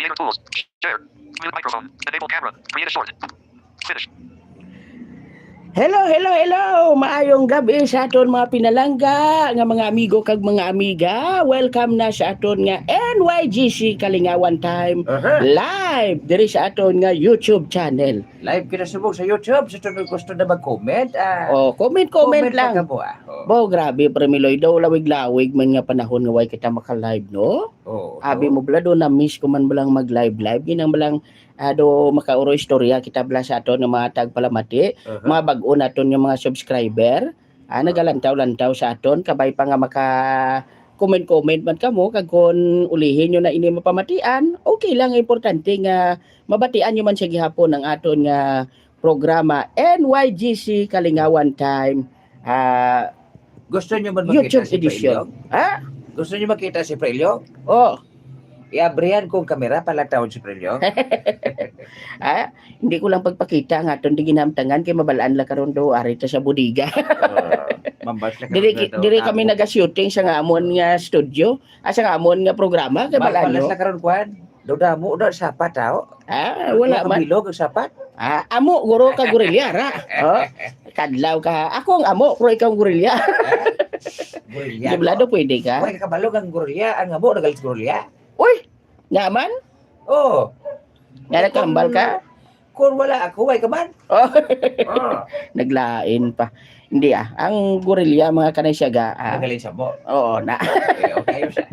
Creator tools. Share. Mute microphone. Enable camera. Create a short. Finish. Hello, hello, hello! Maayong gabi sa aton mga pinalangga nga mga amigo kag mga amiga. Welcome na sa aton nga NYGC Kalingawan Time live diri sa aton nga YouTube channel. Live kita subok sa YouTube. Sa tunod gusto na mag-comment. Comment lang. ka mo. Bo, grabe Premiloy daw lawig-lawig man nga panahon nga way kita maka-live, no? Abi mo bala do na miss ko man balang mag-live. Ginang balang do makauro istorya kita bala sa aton nga mga tagpalamati. Mga bag-o naton nga mga subscriber. Nagalantaw-lantaw sa aton kabay pa nga maka comment man kamo kag kon ulihin nyo na ini mapamatian. Okay lang, importante nga mabatian nyo man sa gihapon ang aton nga programa NYGC Kalingawan Time. Gusto nyo man makita YouTube si edition. Prelio? Gusto nyo makita si Prelio? Oh, Iabrihan kong kamera palataon si Prelio. hindi ko lang pagpakita nga aton di ginamtangan kay mabalaan la karon do ari ta sa bodega. Mambas na Diri kami naga-shooting sa nga amon nga studio, sa nga amon nga programa kay balaan Mambalas nyo. na karon kwan. Damo do sapat tao. Wala man. Bilog ang sapat. Amo guro ka gorilya ra. Kadlaw ka. Ako ang amo, pero ikaw ang gorilya. Gorilya. Dublado pwede ka. Wala ka kabalog ang gorilya. Ang amo nagalit gorilya. Uy, nga man? Oh. Nga nakambal ka? Kung wala ako, way ka man. Oh. Oh. Naglain pa. Hindi ang gorilya mga kanay siyaga. Magaling sa mo. Oo na. Okay, siya.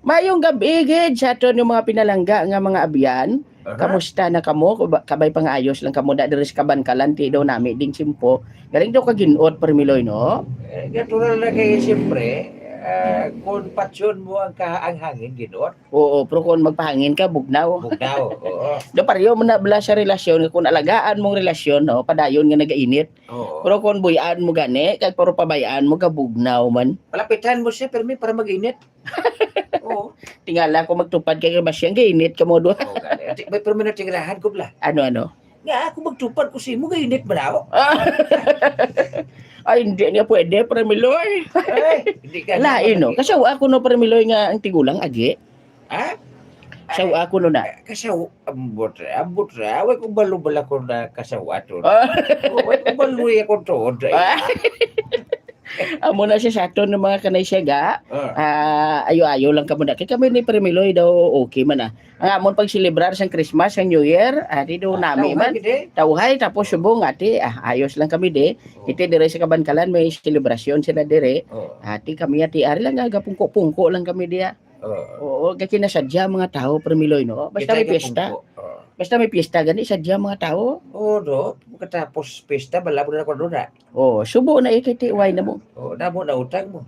Mayong gabi gid sa aton yung mga pinalangga nga mga abyan. Kamusta na kamo? Kabay pang ayos lang kamo da diri sa Kabankalan ti daw nami ding simpo. Galing daw ka ginuot Permiloy no? Natural na kayo siyempre, kung patsyon mo ang hangin, ginoon, Oo, pero kung magpahangin ka bugnaw. bugnaw. Oo. Do pareho man na bala sa relasyon kung alagaan mong relasyon no, padayon nga nagainit. Oo. Pero kung buyaan mo gani, kag puro pabayaan mo ka bugnaw man. Palapitan mo siya, permi, para mag-init. Oo. Tingala ko magtupad kay ba siyang gainit ka mo do. Oo, gani. May permi na tinglahan ko bla. Ano? Nga, ako magtupad ko siya mo, gainit ba na ako? Ay, hindi nga pwede, Premiloy. Ay, hindi ka Lain, no? Kasawa ako no, Premiloy nga ang tigulang, agi. Ha? Sawa ako no na. Kasaw, ambot ra. Way kong balubala ko na kasawa to. Way kong baluya ko to. Amo na siya sa aton ng mga kanay siyaga. Ah. Ayo-ayo lang kamo na. Kaya kami ni Premiloy daw okay man Ang amon pag celebrar sang Christmas, sang New Year, di daw nami man. Tawhay tapos subong ati, ayos lang kami de. Iti dire sa Kabankalan may selebrasyon sila dire. Ati kami ati ari lang aga pungko-pungko lang kami diya. Oo, kaya kinasadya mga tao Premiloy no. Basta may piyesta. Basta may piyesta gani sadya mga tao. Oo, do. Katapos pesta, balabo na ako doon na. Oh, subo na ikitiway na mo. Oo, damo na utang mo.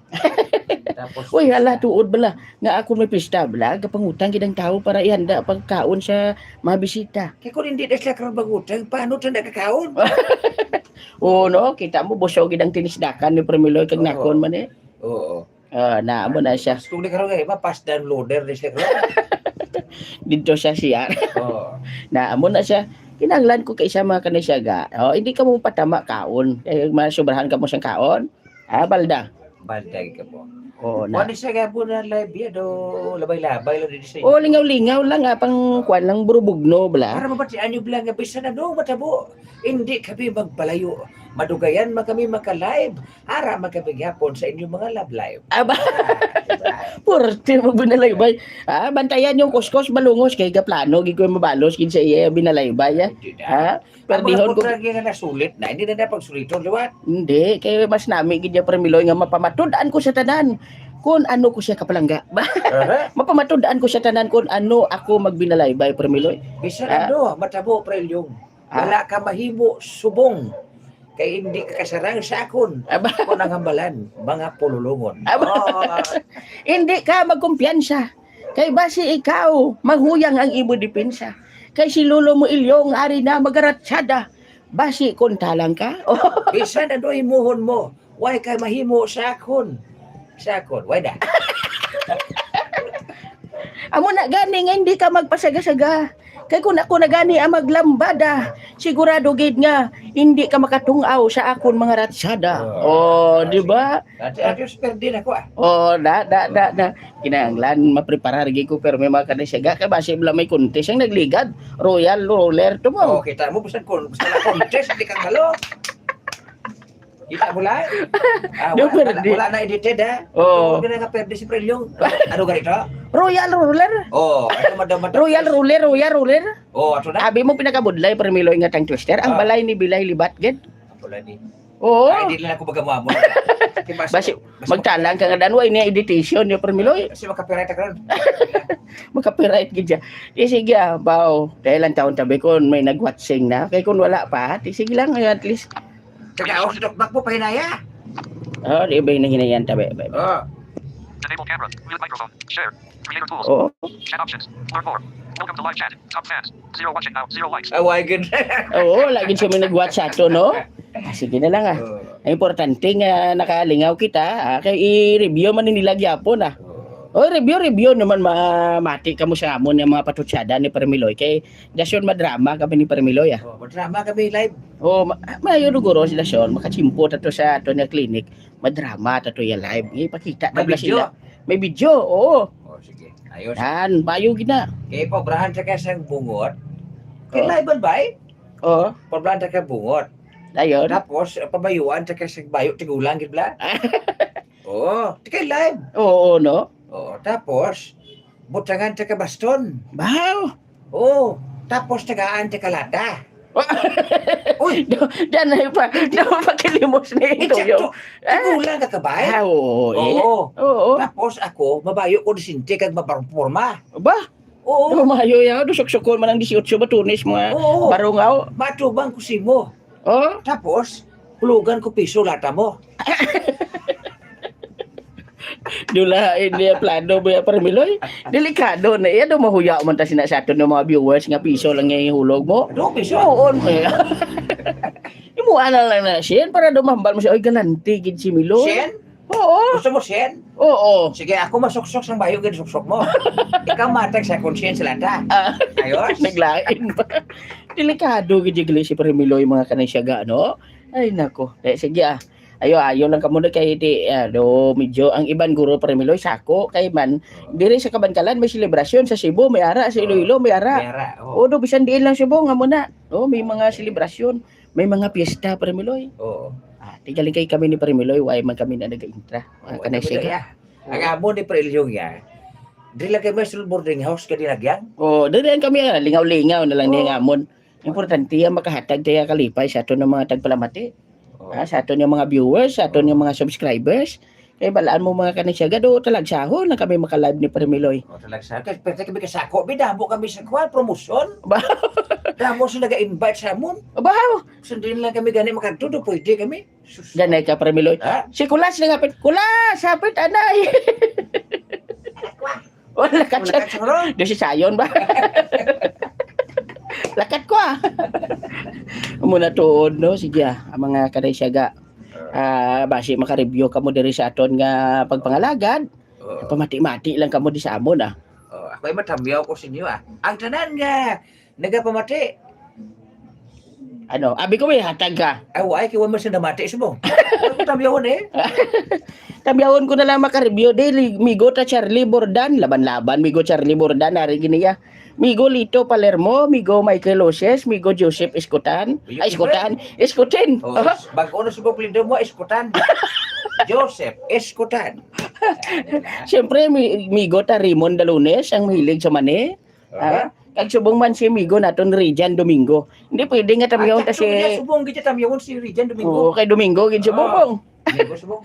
Tapos, Uy, hala tuod bala nga ako may pista bala gapangutang gidang tao para ihanda pagkaon sa mga bisita. kaya kung hindi na sila karoon mag-utang, paano ito nakakaon? Oo no, kita mo busog gidang tinisdakan ni Premiloy kag nakon man Oo. Naamo na siya Kung di karoon ngayon, pass down loader na sila karoon. dito sa siya. Oo. Naamo na siya. Kinahanglan ko kay isa mga kanisyaga. Hindi ka mo patama kaon. Kaya masubrahan ka mo siyang kaon. Balda. Bantay ka po. Oo Ano na. siya nga po na live yan, do labay-labay lang din sa Oh, lingaw-lingaw lang pang kwan lang burubugno bala. Para mabatian nyo bilang nga bisa na no, matabo. Hindi kami magpalayo. Madugayan man kami maka-live. Ara man kami gyapon sa inyong mga love live. Aba, Diba? purti mo binalaybay. Bantayan yung kuskos balungos kay gaplano gi ko mabalos kin sa iya binalaybay. Hindi na. Ang mga Perdihon ko. kontragya nga nasulit na, hindi na napagsuliton, liwat. Hindi, kay mas nami gid Premiloy nga mapamatud-an ko sa tanan. Kung ano ko siya kapalangga. Mapamatud-an ko sa tanan kung ano ako magbinalaybay Premiloy. Bisa na no, matabo, prelyong. Wala ka mahimo subong. Kay hindi ka kasarang sa akon. Aba, Kung ang hambalan, mga pululungon. Aba. hindi ka magkumpiyansa. Kay basi ikaw, mahuyang ang imo depensa. Kay si Lolo mo ilyong ari na magaratsada. Basi kontalang ka. Bisa na do himuhon mo. Why ka mahimo sa akon? Sa akon, why da? Amo na gani nga hindi ka magpasaga-saga. Kay kung ako na gani ang maglambada, sigurado gid nga hindi ka makatungaw sa akon mga ratsada. Oh, di ba? Adios perdin ako ah. Oh, da. Kinahanglan mapreparar gid ko pero may mga kanasyaga kay base bala may contest ang nagligad. Royal Roller to Oh, mo. kita mo basta na contest di kang malo. Kita mo lang. Di perde. Wala na edited ha. Oo. Huwag na nga perde si Prelyong. Ano ganito? Royal Roller. Oh, ano madam. Royal Roller. Oh, ato na. Abi mo pinakabudlay permiloy nga tang twister. Ang balay ni Bilay libat gid. Wala di. Oo. Ay, di lang ako bagamamo. Basi magtalang ka nga danway ni editation yo permiloy. Kasi makapirate ka ron. Makapiright gid siya. Di sige baw. Dahil lang taon tabi ko may nagwatching na. Kay kun wala pa, di sige lang at least. Kaya ako sa dokbak mo pahinaya. Oh, di ba hinayan tabi. Oh. Enable camera. Mute microphone. Share. Creator tools. Oh. Chat options. Learn more. Welcome to live chat. Top fans. 0 watching now. 0 likes. Away gid. Oo, lagi siya may nagwatch ato, no? Sige na lang Ang importante nga nakalingaw kita, kay i-review man nila gyapon Oh, review naman mati kamo sa amon yung mga patutsada ni Permiloy kay dasyon madrama kami ni Permiloy Oh, madrama kami live. Oh, mayo duguro sila son makachimpo tato sa ato nga clinic. Madrama tato ya live. Ipakita May tabla video? sila. May video, oo. Oh, sige. Ayos. Yan, mayo gina. Kay pobrahan ta ka sang bungot. Kay Oh. live ba? Oh, Pobrahan ta ka bungot. dayon. Tapos pabayuan ta ka sang bayo tigulang gid bla. Oh, kay live. Oo, no. Oh, tapos butangan ta ka baston. Baw. Oh, tapos tagaan ta ka lata. Uy, Dan na pa. Dan pa kilimos ni ito yo. tigulang ka kabay. Oo, Oo. Oo. Tapos ako, mabayo ko disinte kag maparporma. Ba? Oo. Mayo ya, dusok-sukol man ang 18 batunis mga Oo. barungaw. Matubang ko simo. Oh. Tapos, hulugan ko piso lata mo. Dula ini plano ba Permiloy? Delikado na iya do mahuya man ta sina sa aton ng mga viewers nga piso lang nga ihulog mo. Ano, piso? Oo, kaya. Imo ana lang na siya para dumambal mo siya oy galanti gid si Milo. Sen? Oo. Gusto mo sen? Oo. Sige, ako masuksok sang bayo gid suksok mo. Ikaw matag sa conscience lata. Ayos? Naglain pa. Delikado gid si Permiloy mga kanisyaga no. Ay nako. Sige ayo lang kamo na kay di medyo ang iban guro Permiloy sako kay man diri sa Kabankalan may selebrasyon sa Cebu may ara sa Iloilo may ara. Pera. O do bisan diin lang Cebu nga muna. May mga selebrasyon, may mga piyesta Permiloy. Oo. Tigaling kay kami ni Permiloy way man kami na nag-intra. Kanay siya. Ang amo ni Prelyong ya. Dili lang kay may boarding house ka dilagyan. Dili kami lingaw-lingaw na lang niya amon. Importante ang makahatag tayo kalipay sa ato ng mga tagpalamati. Sa ato ng mga viewers, sa ato ng mga subscribers. Kaya balaan mo mga kanisyaga do talagsahon na kami maka-live ni Permiloy. Talagsahon. Kasi kami kasako, bidamo kami sa kwan, promotion. Ba? Damo sila ga-invite sa amon. Bahaw. Sundin lang kami gani makatudo, pwede kami. Sus. Ganay ka Permiloy. Ha? Si Kulas na kapit. Kulas! Hapit anay! Wala ka Wala ka sa Doon si Sayon ba? Lakat ko Muna tuod no sige ang mga kanisyaga. Basi maka-review kamo diri sa aton nga pagpangalagad. Pamati-mati lang kamo di sa amon Ako ay matamyaw ko sa inyo Ang tanan nga, nagapamati. Abi ko may hatag ka. Ay, kiwan mo siya namati sa mo. Ako tamyawan Tabyawon ko na lang maka-review daily. Migo ta Charlie Bordan, laban-laban Migo Charlie Bordan ari giniya. Migo Lito Palermo, Migo Michael Oses, Migo Joseph Escotan. Escotin. Bago na sa plindo mo, Escotan. Joseph Escotan. Siyempre, Migo ta Raymond Dalunes, ang mahilig sa mani. Kag subong man si Migo naton Rijan Domingo. Hindi pwede nga tamyaw ta si Subong gid tamyawan si Rijan Domingo. kay Domingo gid subong. Subong.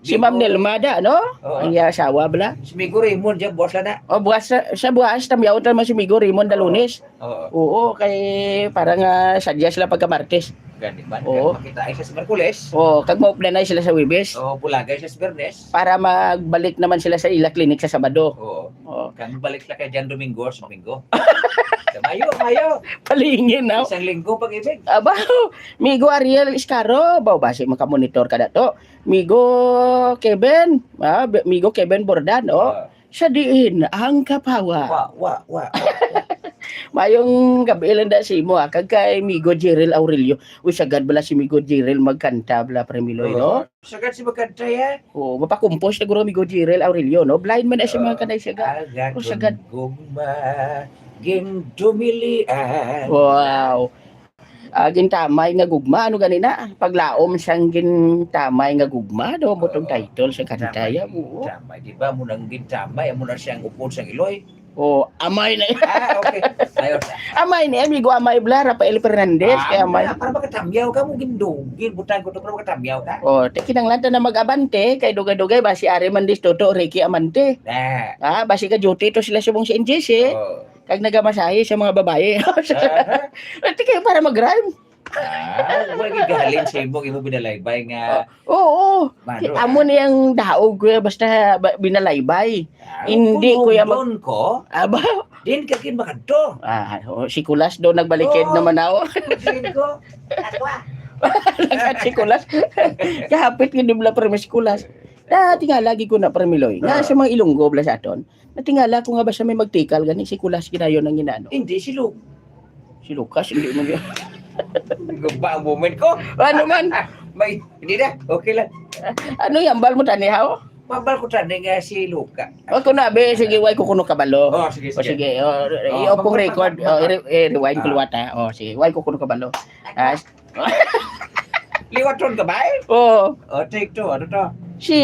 Si Ma'am Nelmada, no? Ang asawa bala. Si Migo Raymond dyan, boss na. Buwas sa buwas tamyaw ta man si Migo Raymond Dalunes. Oo, kay parang sadya sila pagka Martes. Gani ba? Oo. Makita ay siya sa Merkules. Kag mauplan na sila sa Webes. Bulagay siya sa Bernes. Para magbalik naman sila sa ila clinic sa Sabado. Kang balik sila kay Jan Domingo sa Domingo. Mayo. Palingin na. Isang linggo pag-ibig. Aba, Migo Ariel Iscaro, basi makamonitor ka na to. Migo Kevin Bordan, Sa diin ang kapawa. Wa. Mayong gabi lang da si mo kag kay Migo Jirel Aurelio. Uy sagad bala si Migo Jirel magkanta bala Premiloy no. Sagad si magkanta ya. Oh, mapakumpos na guro Migo Jirel Aurelio no. Blind man na siya mga kanay siya. Aga Oh, sagad. gugma gin dumilian. Wow. Gintamay nga gugma ano ganina paglaom siyang gintamay nga gugma do mo tong title sa kanta ya. Oo. Tamay, di ba? Munang gintamay, amo na siyang upod sa iloy. Oh, amay na. Okay. Ayos na. Amay ni amigo amay bla Rafael Fernandez kay amay. Para makatamyaw ka mo gindugin butang ko to para makatamyaw ka. Oh, te kinanglan na mag-abante kay dugay-dugay ba si Ari Mandis Toto Ricky Amante. Nah. Basi ka duty to sila subong si NJC. Oh. Kag nagamasahe sa mga babae. Ate kayo para mag-rhyme. Wala gigahalin sa imo binalaybay nga. Oo. Mano. Amo niyang daog basta binalaybay. Hindi ko ya doon ko. Aba, Din ka kin makadto. si Kulas do nagbalikid naman ako. Din ko. Atwa. Lakat si Kulas. Kahapit gid bla permis Kulas. Tingala lagi ko na Premiloy. Nga sa mga Ilonggo bla sa aton. Natingala ko nga ba sa may magtikal gani si Kulas ginayon ang ginano. Hindi si Luke. Si Lucas hindi mo niya. Gaba ang moment ko. Ano man? May hindi na. Okay lang. Ano yambal mo tani ha? Mabal ko tani nga si Luka. O kuno be sige way ko kuno kabalo. Oh, sige. O sige, i-opong record, rewind ko luwata. O sige, way ko kuno kabalo. Liwaton ka ba? Oh, Take to. Ano to? si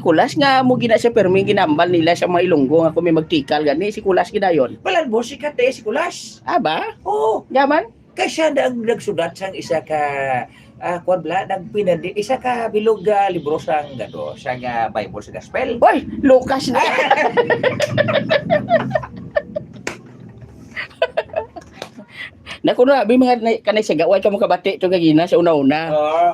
Kulas nga mo gina sa permi ginambal nila sa mga Ilonggo nga kung may magtikal gani si Kulas gidayon. Balan mo si Kate si Kulas. Aba? Oo. Yaman? Kaya siya ang nagsudat sang isa ka kwan bla nagpinandi isa ka bilog libro sang gado sang Bible sa gospel. Oy, Lucas na. Naku na, abi mga kanay siya way ka mo kabati to gagina sa una-una. Oh.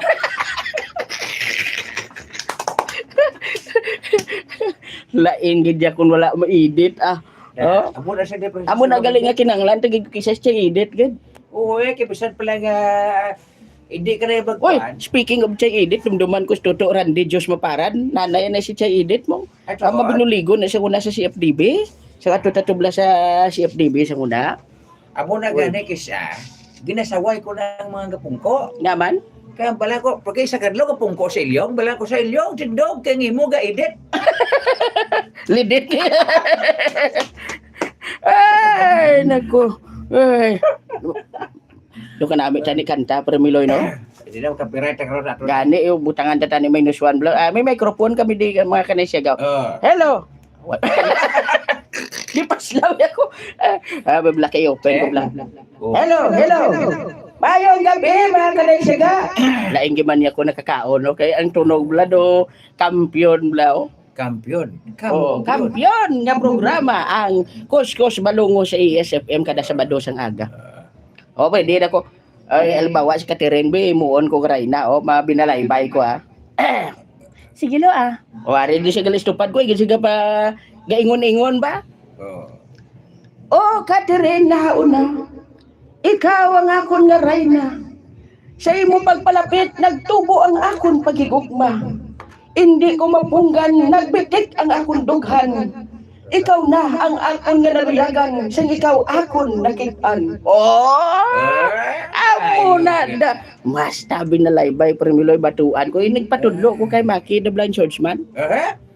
Lain gid ya kun wala ma-edit Oh. Amo na siya depression. Amo na galing nga kinanglan tagig kisas siya edit gid. Uy, kibisan pala nga hindi ka na yung Oy, magkuhan. speaking of Chay Edit, dumduman ko sa Toto Randy Diyos Maparan, nanay na si Chay Edit mo. Ang mabinuligo na siya kuna sa CFDB. Sa katutatubla sa CFDB sa kuna. Amo na gani kisa, ginasaway ko ng mga gapungko. Naman? Kaya bala ko, pagka isa kadlo gapungko sa ilyong, bala ko sa ilyong, tindog, kaya ngimo ga edit. Lidit. Ay, naku. Ay. Doon ka namin tani kanta, Premiloy, no? Hindi na copyright ang ron ato. Gani, yung butangan tani minus one vlog. May microphone kami di mga kanisya. Hello! Di paslaw ako. Babla kayo, open ko bla. Hello! Mayong gabi, mga kanisya. Laing giman niya ko nakakaon, okay? Ang tunog bla do, kampiyon bla, oh. Kampiyon. Kampiyon nga programa ang Kuskus Balungo sa ESFM kada Sabado sang aga. Pwede na ko. Halimbawa si Catherine B, muon ko na mabinalaybay ko Sige lo Wari di siya galistupad ko, sige pa gaingon-ingon ba? Catherine nauna. Ikaw ang akon nga rayna. Sa imo pagpalapit, nagtubo ang akon pagigugma. Hindi ko mapunggan, nagbitik ang akong dughan. Ikaw na ang akong nga naluyagan, sang ikaw akong nakitaan. Amo na da. Mas tabi na laybay, Premiloy batuan ko. Nagpatudlo ko kay Maki, the blind swordsman.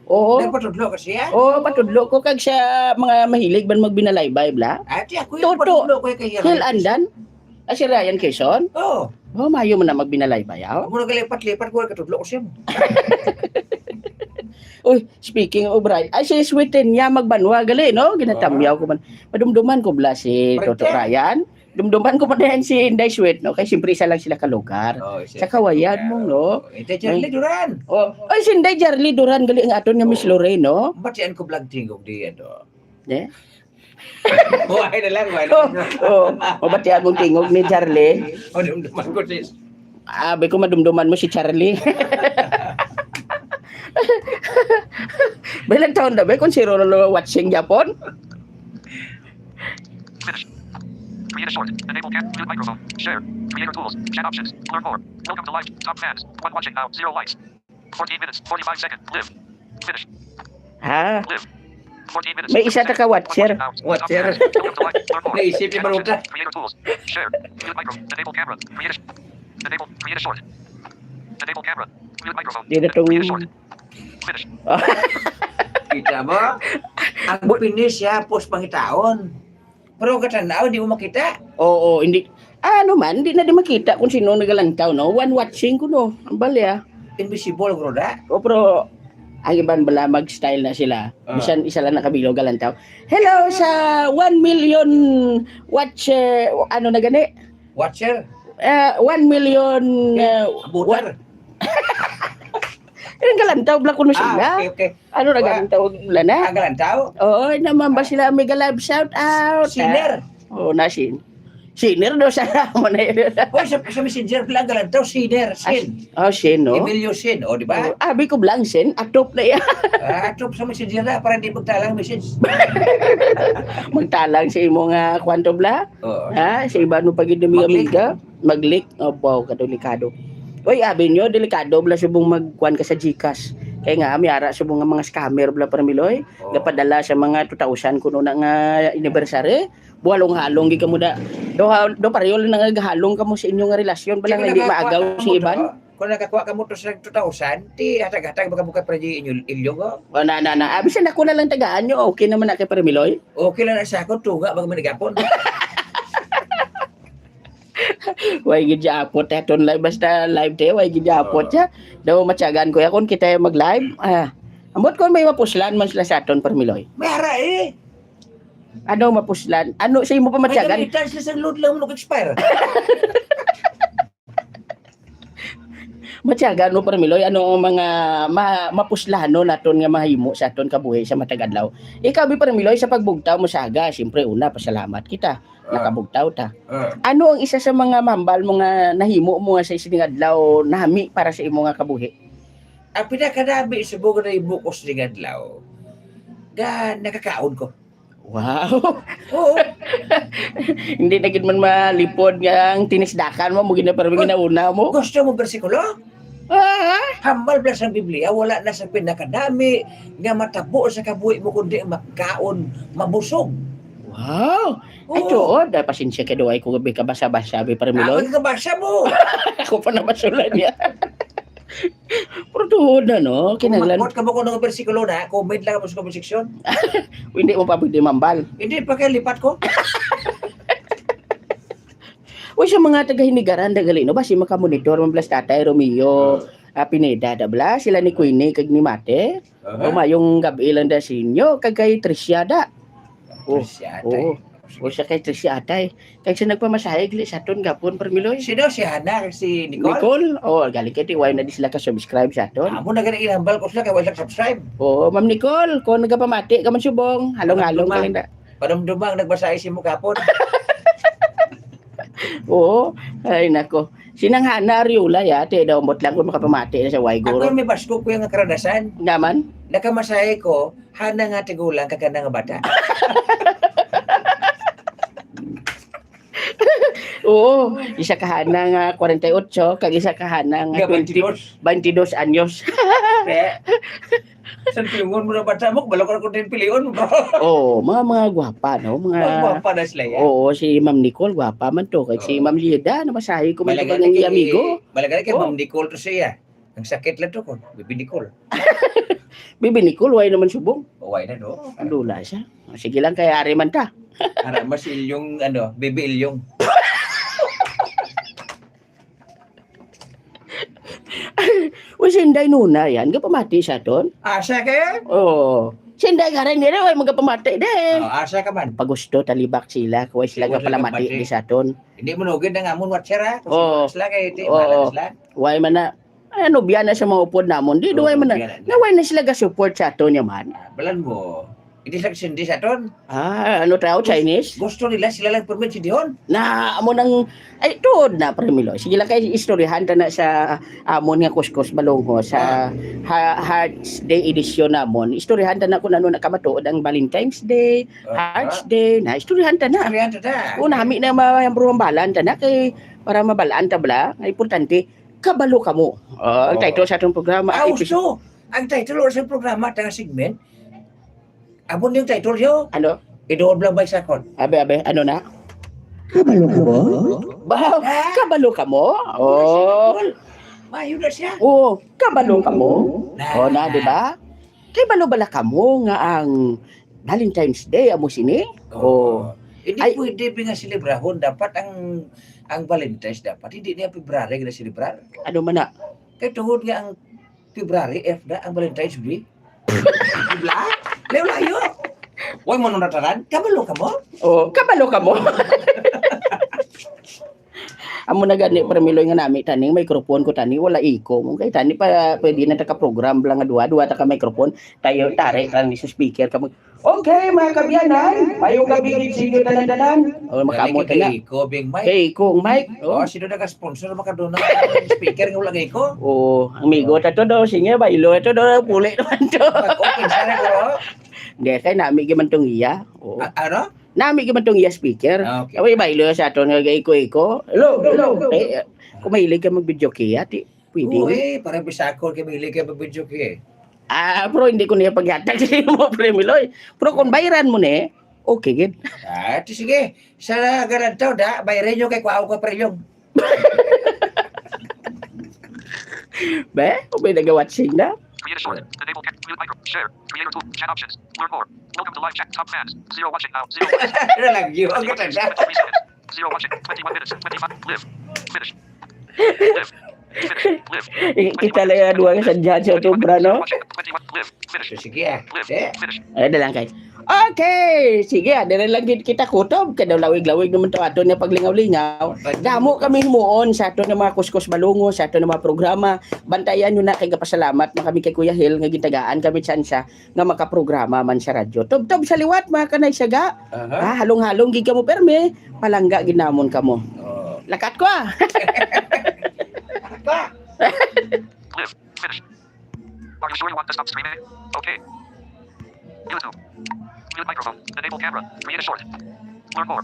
Oo. Nagpatudlo ka siya? Oo, patudlo ko kag sa mga mahilig ban magbinalaybay, bla. Ati ako Toto. yung patudlo ko kay Hil Andan? Si Ryan Quezon? Oo. Mayo mo na magbinalaybay, Ako nagalipat-lipat ko katudlo ko siya mo. Uy, speaking of right, si Sweeten niya magbanwa gali, no? Ginatamyaw ko man. Madumduman ko bla si Toto Ryan. Dumduman ko pa din si Inday Sweet, no? Kaya siyempre isa lang sila kalugar. Sa kawayan mo, no? Ito, Charlie Duran. Ay, si Inday Jarly Duran gali ang aton nga Miss Lorraine, no? Ba't yan ko vlog tingog di yan, Yeah? Buhay na lang, Mabatian mong tingog ni Charlie. Dumduman ko sis. Abi ko madumduman mo si Charlie. Bilang taon na ba kung si Rolo watching Japon? Finish. Create a short. Enable mute microphone. Share. Creator tools. Chat options. Learn more. Welcome to live. Top fans. One watching now. 0 likes. 14 minutes. 45 seconds. Live. Finish. Live. 14 minutes. May isa ta ka watcher. Watcher. Naisip yung maruta. Creator tools. Share. Mute micro. Enable camera. Create a enable. Create a short. Enable camera. Mute microphone. Di na tong... Create a short. Finish. Kita mo? Ang finish ya, post pangitaon. Pero ang katanaw, di mo makita. Oo, hindi. Ano man, hindi na di makita kung sino nagalantaw, no? One watching ko, no? Ang bali, ah. Invisible, Groda. O, pero, ang iban bala mag-style na sila. Bisan isa lang nakabilog galantaw. Hello sa 1 million watcher, ano na gani? Watcher. 1 million Butar. Yung galantaw bla kuno sila. Okay. Ano na galantaw bla na? Ang galantaw. Oo, naman ba sila mega live shout out? Siner. Oo, nasin. Siner do sa mo na yun. O, sa messenger pala ang galantaw, Siner. Sin. Oh, Sin, no? Emilio Sin, o, di ba? Abi ko blang Sin, atop na yan. Atop sa messenger na, para hindi magtalang message. Magtalang sa imong kwanto bla. Oo. Ha, sa iba no pagid amiga, mag-leak. Oh, wow, kadelikado. Oy, abi nyo, delikado bla subong magkuan ka sa GCash. Kaya nga, miyara subong nga mga scammer bla para miloy. Oo. Gapadala sa mga 2,000 kuno na nga anniversary. Buhalong-halong gi kamo da. Do pareho lang nga gahalong kamo sa inyong nga relasyon bala nga hindi maagaw si iban. Kung nakakuha ka mo to sa 2,000, ti hatag-hatag baka buka pa di inyong go. O na. Abi sa nako na lang tagaan nyo. Okay naman na kay para miloy. Okay lang na sa ako, tuga baka manigapon. Way gid ya apot aton live basta live tayo way gid ya apot ya. Daw matyagan ko ya kun kita mag-live. Ambot ko may mapuslan man sila sa aton Parmiloy. Mayara eh. Ano mapuslan? Ano sa imo pa May matyagan? gamitan sila sa load lang mo expire. Matyagan no Parmiloy ano ang mga mapuslano naton nga mahimo sa aton kabuhi sa matag adlaw. Ikaw bi Parmiloy sa pagbugtaw mo sa aga, siyempre una pasalamat kita. Nakabugtaw ta. Ano ang isa sa mga mambal mo nga nahimo mo nga sa isang adlaw nami para sa imo nga kabuhi? Ang pinakadami sa buong na ibukos ni Gadlaw, nakakaon ko. Wow. Oo. Hindi na gid man malipod nga ang tinisdakan mo mugin na para ginauna mo. Gusto mo bersikulo? Hambal bla sa Biblia, wala na sa pinakadami nga matabo sa kabuhi mo kundi magkaon, mabusog. Wow. Ay tuod, ay pasensya kay duay ko gabi ka basa-basa bi para miloy. Ang kabasa mo. Ako pa na masulan niya. Pero tuod na no, kinahanglan. Makot ka mo kung ng bersikulo na, comment lang mo sa comment section. Hindi mo pa pwede mambal. Hindi pa kaya lipat ko. Uy, sa mga taga-hinigaran dagalino ba si makamonitor man blas Tatay Romeo, Pineda da bla sila ni Queenie kag ni Mate. O mayong gabi lang da sinyo kag kay Tricia da. Oo. O siya kay Tricia atay. Kag siya nagpamasahe gili sa aton gapon Parmiloy. Sino si Hana? Si Nicole? Nicole, oh, galing kay why na di sila ka-subscribe sa aton. Amo na ganang inambal ko sila kaya wala subscribe. Oo, Ma'am Nicole, kung nagapamati ka man subong, halong-halong ka lang da. Panumdumang nagbasa si mo kapon. Oo, ay nako. Sinang Hana Ariola ya, te daw mot lang kung makapamati na sa Waigoro. Ako may basko ko yung karanasan. Naman? Nakamasahe ko, Hana nga tigulang kakana nga bata. Oo, isa ka Hana nga 48, kag isa ka Hana nga 22 anyos. Sa pilingon mo na bata mo, bala ko na kung piliyon mo. Oo, mga gwapa, no? Magwapa na sila yan. Oo, si Ma'am Nicole, gwapa man to. Kag si Ma'am Lieda, namasahe ko man ito ng amigo. Malagay kay Ma'am Nicole to siya. Ang sakit lang to ko, Bibi Nicole. Bibi Nicole, way naman subong. Uway na no. Lula siya. Sige lang, kaya ari man ta. Ara mas ilyong Bibi Ilyong. Uy, sinday nuna yan, pamati sa aton. Asa ka? Oo. Sinday ka rin nila, way magpamati din. Asa ka man. Pag gusto, talibak sila, kaway sila nga pala mati di sa aton. Hindi mo nugid na nga mo watcher ha. Oo. Sila kay iti, Oo. sila. Way man na, ano, biyan na sa mga upod namon. Di, way man na. Naway na sila ga-support sa aton yaman. Balan mo. Hindi sa sindi sa ton. Ano tao, Chinese? Gusto nila sila lang permit si Dion. Na amo nang ay tuod na Premilo. Sige lang kay istoryahan ta na sa amon nga kuskus balongo sa Hearts Day edition namon. Istoryahan ta na kung ano nakamatuod ang Valentine's Day, Hearts Day, na istoryahan ta na. Kaya ta. Kung nami na mabalan ta na kay para mabalaan ta bala, ay importante kabalo kamo. Ang title sa atong programa Gusto. Ang title sa programa ta segment Amon yung title yo. Ano? Idool lang ba sakon? Abe, ano na? Kabalo ka ba? Ba, kabalo ka mo? Oh. Mayo na siya. Oo, kabalo ka mo? Nah. O na, di ba? Kay balo bala ka mo nga ang Valentine's Day amo sini? Oh. Hindi Ay. pwede nga selebrahon. Dapat ang Valentine's dapat. Hindi niya February na celebrar. Ano man na? Kaya tuhod nga ang February, F na ang Valentine's B. Bla? Layo-layo. Huwag mo nung nataran. Kabalo ka mo? Oh, kabalo ka mo? Amo na gani Premiloy nga nami tani microphone ko tani wala iko mo kay tani pa pwede na taka program lang nga duwa ta ka microphone tayo tare tani sa speaker ka mo. Okay mga kabyanan, mayong gabi gid sinyo tanan-tanan. O makamot na. Iko, Bing Mike. Kay iko ang mic. Oh, sino nag-sponsor makaduna ng speaker nga wala iko? Oh, amigo tato daw singe bailo ito daw puli naman to. Okay, sana ko. Hindi kay nami gyud man tong iya. Oh. Ano? Nami gyud man tong iya speaker. Okay. Away bailo sa aton nga iko-iko. Hello. Eh, kung mahilig ka mag-video kaya, pwede. Uy, parang bisakol kay may ka mag-video kay. Pero hindi ko niya paghatag sa mo, Premiloy. Pero kung bayaran mo na okay, gid. Sige. Sa garantaw da, bayaran nyo kay kuaw ka prelyong. Be, kung may nag-watching na. Create a short. Enable mute micro. Share. Creator tool. Chat options. Learn more. Welcome to live chat. Top fans. 0 watching now. 0 watching. Ano lang yun? Ang 23 ganda. seconds. 0 watching. 21 minutes. 25. Live. Finish. Live. Finish. Live. Kita lang dua ka sa dyan sa Otobra, no? 21. Live. Finish. Sige ah. Live. Finish. Ay, lang kay. Okay, sige, dala lang gid kita kutob kada lawig-lawig naman to ato na paglingaw-lingaw. Damo kami himuon sa ato na mga kuskus balungo, sa ato na mga programa. Bantayan nyo na kay kapasalamat na kami kay Kuya Hil nga gitagaan kami tsansa nga makaprograma man sa radyo. Tob-tob sa liwat mga kanay saga. Halong-halong gid kamo perme, palangga ginamon kamo. Oh. Lakat ko ah. Live. Finish. Are you sure you want to stop streaming? Okay. YouTube. Mute microphone. Enable camera. Create a short. Learn more.